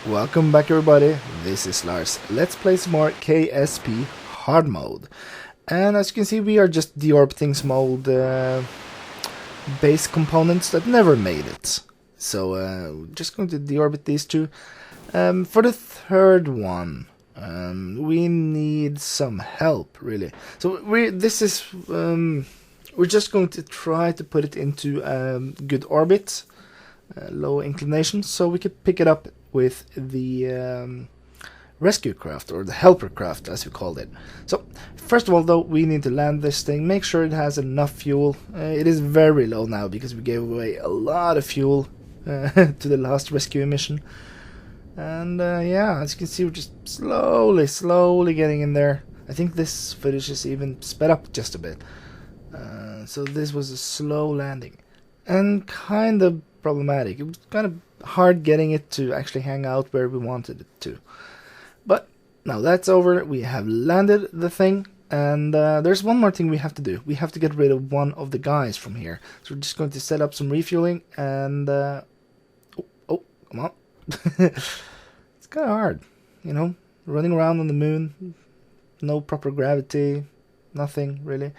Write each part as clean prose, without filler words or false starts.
Welcome back everybody, this is Lars. Let's play some more KSP hard mode. And as you can see, we are just deorbiting some old base components that never made it. So we're just going to deorbit these two. For the third one, we need some help really. So we're just going to try to put it into good orbit, low inclination, so we could pick it up with the rescue craft, or the helper craft as we called it. So first of all though, we need to land this thing, make sure it has enough fuel. It is very low now because we gave away a lot of fuel to the last rescue mission. And yeah, as you can see, we're just slowly getting in there. I think this footage is even sped up just a bit. So this was a slow landing and kind of problematic. It was kind of hard getting it to actually hang out where we wanted it to. But now that's over, we have landed the thing, and there's one more thing we have to do. We have to get rid of one of the guys from here. So we're just going to set up some refueling and oh, come on. It's kind of hard, you know, running around on the moon, no proper gravity, nothing really.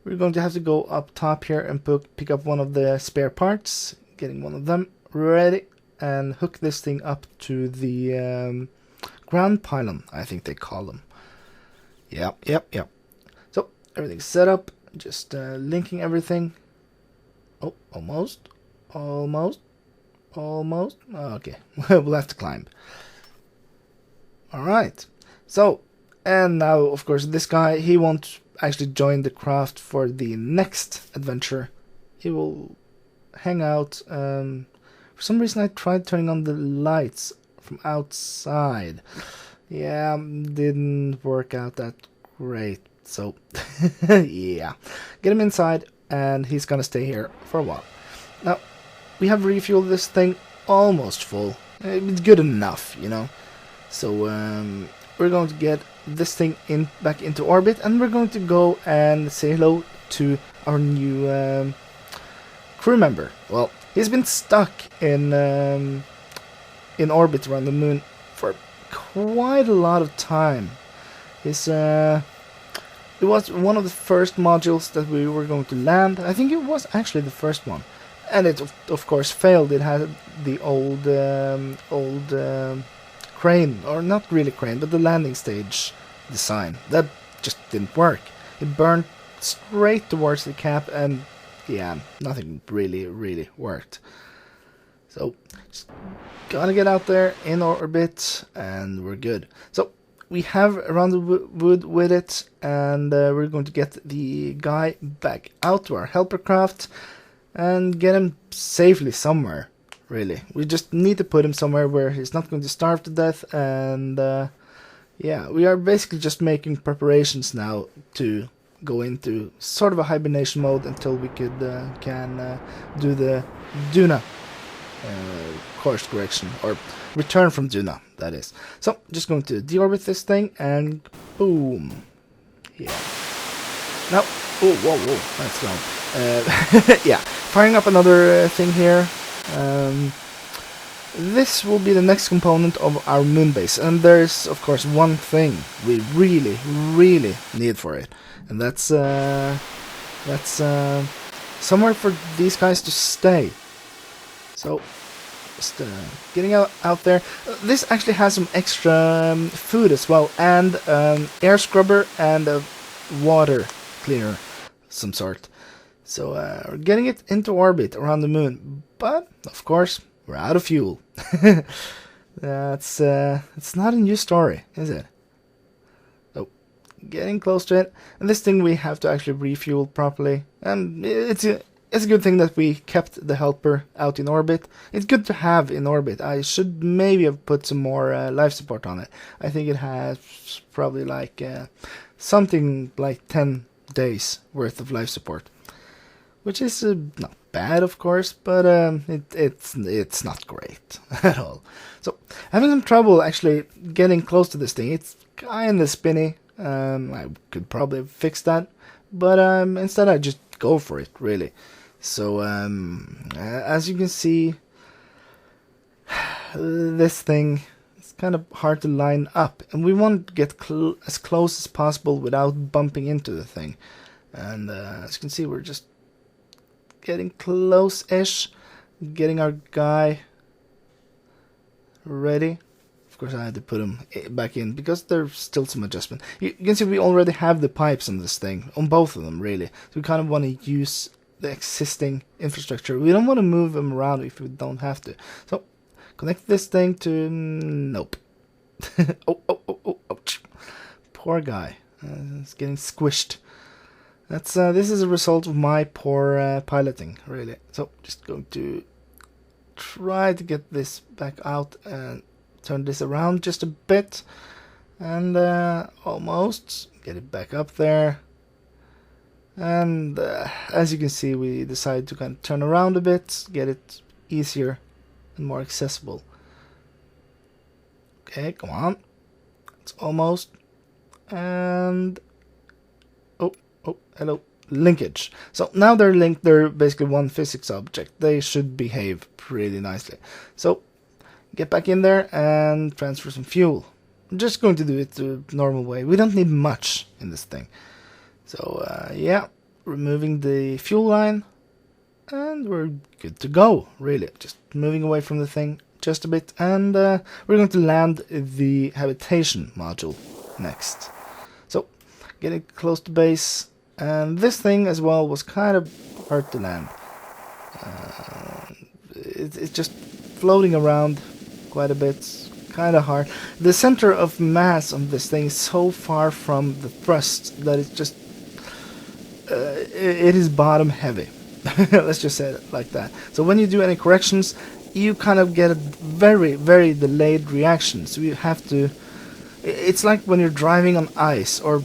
We're going to have to go up top here and pick up one of the spare parts, getting one of them ready, and hook this thing up to the ground pylon, I think they call them. Yep. So everything's set up, just linking everything. Oh, almost. Okay, we'll have to climb. Alright, so, and now of course this guy, he won't actually join the craft for the next adventure. He will hang out. For some reason I tried turning on the lights from outside. Yeah, didn't work out that great. So yeah, get him inside and he's gonna stay here for a while. Now we have refueled this thing almost full. It's good enough, you know. So we're going to get this thing back into orbit, and we're going to go and say hello to our new crew member. Well, he's been stuck in orbit around the moon for quite a lot of time. It was one of the first modules that we were going to land. I think it was actually the first one, and it of course failed. It had the old crane, or not really crane, but the landing stage design that just didn't work. It burned straight towards the cap, and yeah, nothing really worked. So just gotta get out there in orbit and we're good. So we have around the wood with it, and we're going to get the guy back out to our helper craft and get him safely somewhere. Really, we just need to put him somewhere where he's not going to starve to death. And yeah, we are basically just making preparations now to go into sort of a hibernation mode until we can do the Duna course correction, or return from Duna, that is. So just going to deorbit this thing and boom. Yeah. Now, oh, whoa, that's loud. Yeah, firing up another thing here. This will be the next component of our moon base, and there's of course one thing we really need for it, and that's somewhere for these guys to stay. So just getting out there. This actually has some extra food as well, and air scrubber and a water cleaner some sort. So we're getting it into orbit around the moon, but of course we're out of fuel. It's not a new story, is it? So getting close to it, and this thing we have to actually refuel properly. And it's a good thing that we kept the helper out in orbit. It's good to have in orbit. I should maybe have put some more life support on it. I think it has probably like something like 10 days worth of life support. Which is not bad, of course, but it's not great at all. So, having some trouble actually getting close to this thing. It's kind of spinny. I could probably fix that, but instead I just go for it, really. So, as you can see, this thing kind of hard to line up, and we want to get as close as possible without bumping into the thing. And as you can see, we're just getting close-ish, getting our guy ready. Of course, I had to put him back in because there's still some adjustment. You can see we already have the pipes on this thing, on both of them, really. So we kind of want to use the existing infrastructure. We don't want to move them around if we don't have to. So connect this thing to... nope. Ouch. Poor guy. It's getting squished. This is a result of my poor piloting, really. So just going to try to get this back out and turn this around just a bit. And almost get it back up there. And as you can see, we decided to kind of turn around a bit, get it easier and more accessible. Okay, come on. It's almost. And hello, linkage. So now they're linked. They're basically one physics object. They should behave pretty nicely. So get back in there and transfer some fuel. I'm just going to do it the normal way. We don't need much in this thing. So yeah, removing the fuel line, and we're good to go, really. Just moving away from the thing just a bit, and we're going to land the habitation module next. So getting close to base, and this thing as well was kind of hard to land. It's just floating around quite a bit, kind of hard. The center of mass on this thing is so far from the thrust that it's just it is bottom heavy. Let's just say it like that. So when you do any corrections, you kind of get a very, very delayed reaction. So you have to... It's like when you're driving on ice or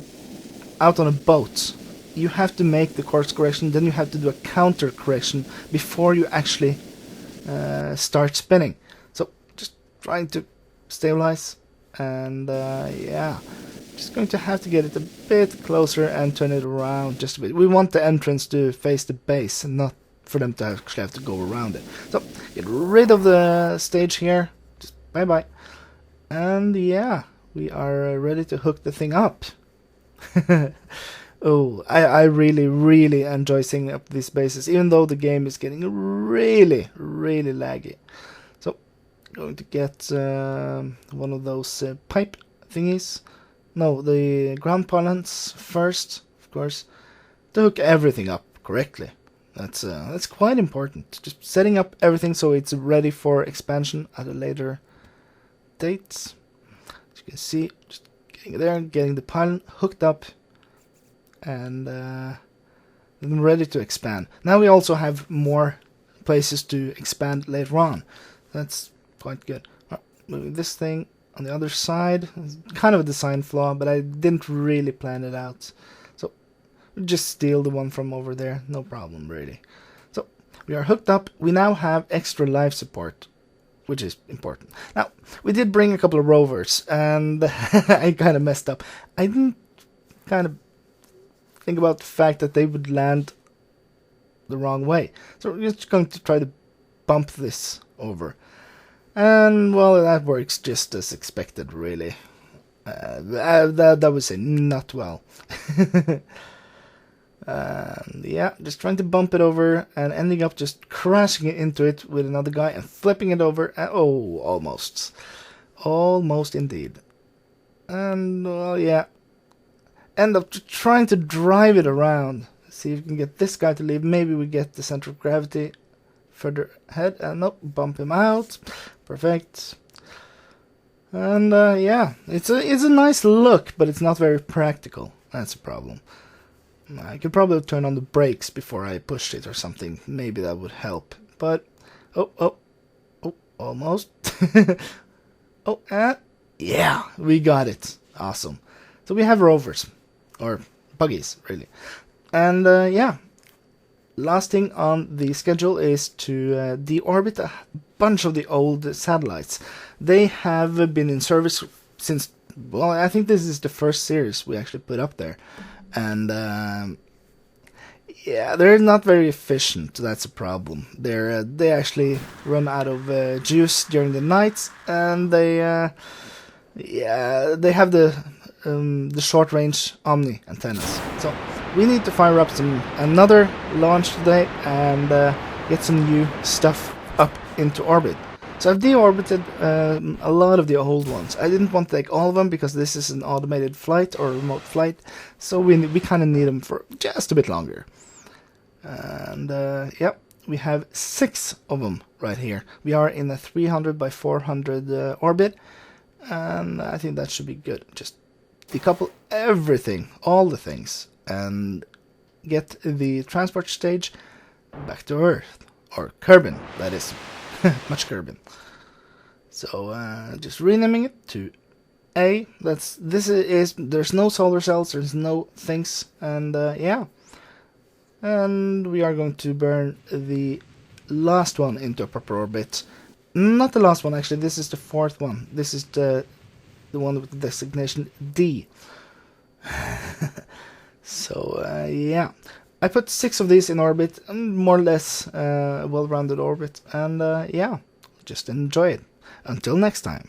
out on a boat. You have to make the course correction, then you have to do a counter correction before you actually start spinning. So just trying to stabilize, and yeah. Just going to have to get it a bit closer and turn it around just a bit. We want the entrance to face the base and not for them to actually have to go around it. So get rid of the stage here. Just bye-bye. And yeah, we are ready to hook the thing up. Oh, I really, really enjoy setting up these bases, even though the game is getting really, really laggy. So going to get one of those pipe thingies. No, the ground pylons first, of course, to hook everything up correctly. That's quite important. Just setting up everything so it's ready for expansion at a later date. As you can see, just getting there, getting the pylon hooked up, and then ready to expand. Now we also have more places to expand later on. That's quite good. Moving this thing on the other side, kind of a design flaw, but I didn't really plan it out. So just steal the one from over there, no problem really. So we are hooked up. We now have extra life support, which is important. Now we did bring a couple of rovers, and I kind of messed up. I didn't kind of think about the fact that they would land the wrong way. So we're just going to try to bump this over. And, well, that works just as expected, really. That would say not well. Yeah, just trying to bump it over and ending up just crashing it into it with another guy and flipping it over. Oh, almost. Almost indeed. And, well, yeah. End up trying to drive it around. See if we can get this guy to leave. Maybe we get the center of gravity further ahead. Nope, bump him out. Perfect. And yeah, it's a nice look, but it's not very practical. That's a problem. I could probably turn on the brakes before I pushed it or something. Maybe that would help. But oh, almost. Oh, yeah, we got it. Awesome. So we have rovers, or buggies, really. And yeah. Last thing on the schedule is to deorbit a bunch of the old satellites. They have been in service since, well, I think this is the first series we actually put up there. And Yeah, they're not very efficient. That's a problem. They actually run out of juice during the night, and they have the short range Omni antennas. So we need to fire up another launch today and get some new stuff up into orbit. So I've deorbited a lot of the old ones. I didn't want to take all of them because this is an automated flight or remote flight, so we kind of need them for just a bit longer. And yep, we have 6 of them right here. We are in a 300 by 400 orbit, and I think that should be good. Just decouple everything, all the things, and get the transport stage back to Earth, or Kerbal, that is. Much Kerbal. So just renaming it to A. There's no solar cells, there's no things, and yeah. And we are going to burn the last one into a proper orbit. Not the last one, actually. This is the 4th one. This is the one with the designation D. So yeah, I put 6 of these in orbit, more or less well-rounded orbit, and yeah, just enjoy it. Until next time.